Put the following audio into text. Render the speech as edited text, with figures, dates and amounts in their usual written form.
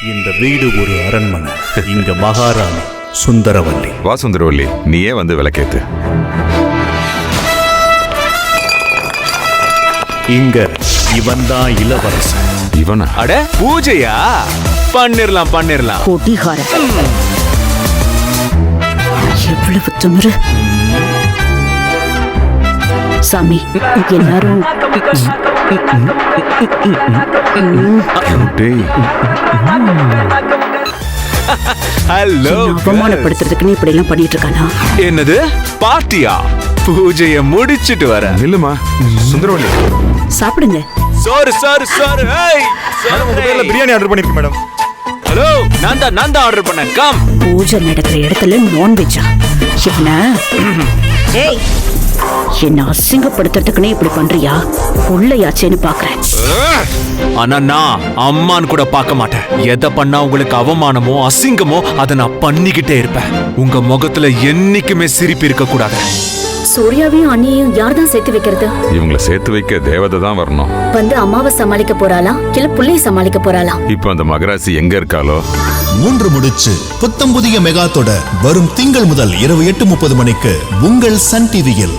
இந்த வீடு ஒரு அரண்மனை. இங்க மகாராணி சுந்தரவல்லி. வா சுந்தரவல்லி, நீயே வந்து விளக்கேத்து. இங்க இவன்தான் இளவரசன். இவனா? அட பூஜையா? பண்ணிரலாம் பண்ணிரலாம். கொடிகாரன் எவ்வளவு திமிரு. சாமி எல்லாரும் டேய், ஹலோ. அவமானப்படுத்துறதுக்குன்னு இப்படி எல்லாம் பண்ணிட்டு இருக்கானா? என்னது பார்ட்டியா? பூஜைய முடிச்சிட்டு வர. நில்லுமா சுந்தரவல்லி. சாப்பிடுங்க. சோறு சோறு சோறு. ஏய், சோறு. பிரியாணி ஆர்டர் பண்ணிருக்கேன் மேடம். ஹலோ, நான் தான் ஆர்டர் பண்ணேன். கம். பூஜை நடக்கிற இடத்துல நான்வெஜ்ஜா? என்ன ஏய், என்ன அசிங்கப்படுத்துறதுக்குன்னே இப்படி பண்றியா? உள்ளயாச்சேன்னு பாக்குறேன். ஆனா நான் அம்மான்னு கூட பார்க்க மாட்டேன். எதை பண்ணா உங்களுக்கு அவமானமோ அசிங்கமோ அதை நான் பண்ணிக்கிட்டே இருப்பேன். உங்க முகத்துல என்னைக்குமே சிரிப்பு இருக்க கூடாது. சூர்யாவையும் அண்ணியையும் யார் தான் சேர்த்து வைக்கிறது? இவங்களை சேர்த்து வைக்க தேவதை தான் வரணும். வந்து அம்மாவை சமாளிக்க போறாளா இல்ல புள்ளைய சமாளிக்க போறாளா? இப்ப அந்த மகராசி எங்க இருக்காளோ? 3 முடிச்சு புத்தம் புதிய மெகா தொடர் வரும் திங்கள் முதல் இரவு 8:30 மணிக்கு உங்கள் சன் டிவியில்.